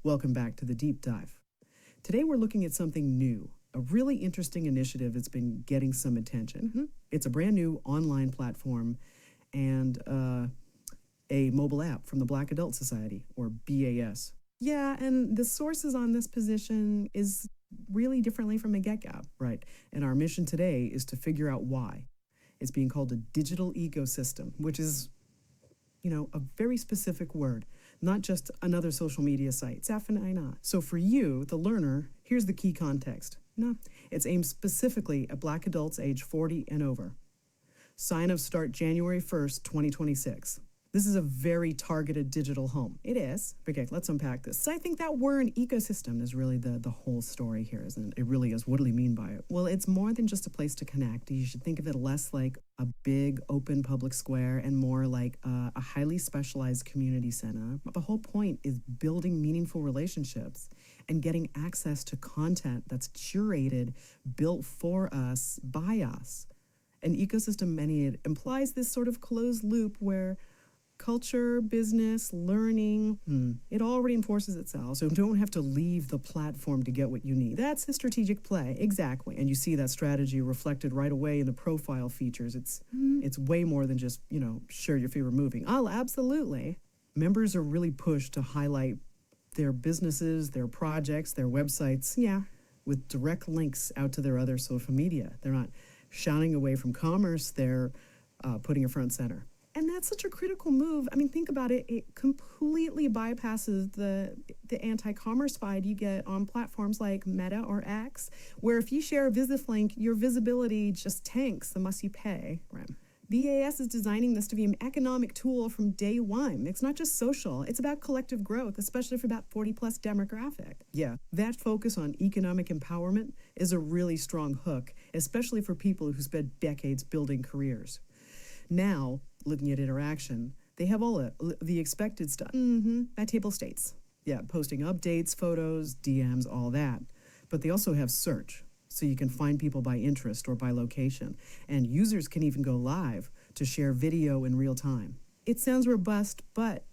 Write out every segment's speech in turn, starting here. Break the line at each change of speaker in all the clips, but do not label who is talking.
Welcome back to the deep dive. Today we're looking at something new, a really interesting initiative that's been getting some attention. It's a brand new online platform and a mobile app from the Black Adult Society, or BAS. Yeah, and the sources on this position is really differently from a get-go, right? And our mission today is to figure out why. It's being called a digital ecosystem, which is a very specific word, not just another social media site. Definitely not. So for you, the learner, here's the key context. No, it's aimed specifically at Black adults age 40 and over. Sign-ups start January 1st, 2026. This is a very targeted digital home. It is. Okay, let's unpack this. So I think that word ecosystem is really the whole story here, isn't it? It really is. What do we mean by it? Well, it's more than just a place to connect. You should think of it less like a big open public square and more like a highly specialized community center. The whole point is building meaningful relationships and getting access to content that's curated, built for us, by us. An ecosystem, it implies this sort of closed loop where culture, business, learning, it all reinforces itself. So you don't have to leave the platform to get what you need. That's the strategic play, exactly. And you see that strategy reflected right away in the profile features. It's way more than just, share your favorite movie. Oh, absolutely. Members are really pushed to highlight their businesses, their projects, their websites, with direct links out to their other social media. They're not shouting away from commerce, they're putting it front and center. And that's such a critical move. I mean, think about it. It completely bypasses the anti-commerce side you get on platforms like Meta or X, where if you share a visit link, your visibility just tanks the must you pay. Right. BAS is designing this to be an economic tool from day one. It's not just social. It's about collective growth, especially for that 40-plus demographic. Yeah, that focus on economic empowerment is a really strong hook, especially for people who spent decades building careers. Now, looking at interaction, they have all the expected stuff. That table states. Yeah, posting updates, photos, DMs, all that. But they also have search, so you can find people by interest or by location. And users can even go live to share video in real time. It sounds robust, but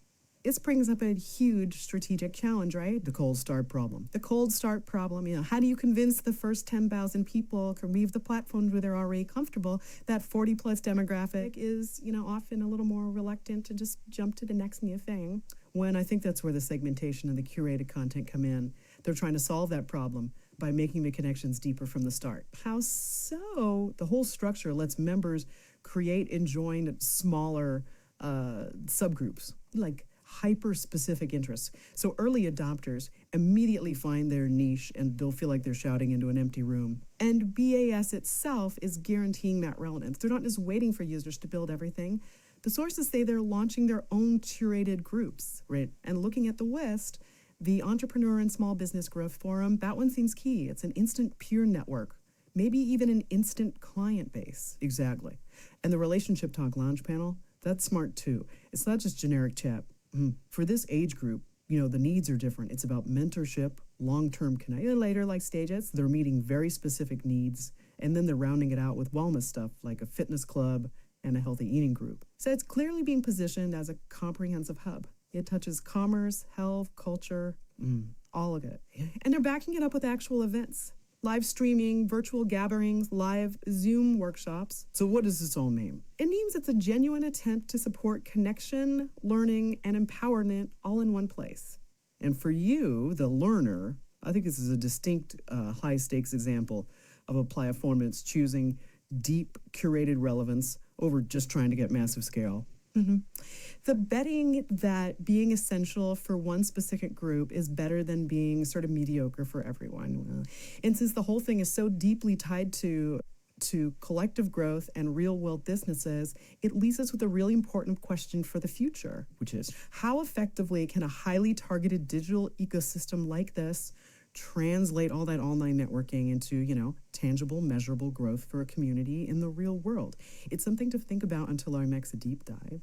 this brings up a huge strategic challenge, right? The cold start problem. The cold start problem, how do you convince the first 10,000 people to leave the platform where they're already comfortable? That 40-plus demographic is, often a little more reluctant to just jump to the next new thing. When I think that's where the segmentation and the curated content come in. They're trying to solve that problem by making the connections deeper from the start. How so? The whole structure lets members create and join smaller subgroups, like hyper-specific interests. So early adopters immediately find their niche and they'll feel like they're shouting into an empty room. And BAS itself is guaranteeing that relevance. They're not just waiting for users to build everything. The sources say they're launching their own curated groups, right? And looking at the West, the Entrepreneur and Small Business Growth Forum, that one seems key. It's an instant peer network, maybe even an instant client base. Exactly. And the Relationship Talk Lounge panel, that's smart too. It's not just generic chat. For this age group, the needs are different. It's about mentorship, long-term connection. Later, like stages, they're meeting very specific needs, and then they're rounding it out with wellness stuff like a fitness club and a healthy eating group. So it's clearly being positioned as a comprehensive hub. It touches commerce, health, culture, all of it. And they're backing it up with actual events. Live streaming, virtual gatherings, live Zoom workshops. So what does this all mean? It means it's a genuine attempt to support connection, learning, and empowerment all in one place. And for you, the learner, I think this is a distinct high-stakes example of a platform that's choosing deep, curated relevance over just trying to get massive scale. The betting that being essential for one specific group is better than being sort of mediocre for everyone. And since the whole thing is so deeply tied to collective growth and real-world businesses, it leaves us with a really important question for the future, which is how effectively can a highly targeted digital ecosystem like this translate all that online networking into, tangible, measurable growth for a community in the real world? It's something to think about until our next deep dive.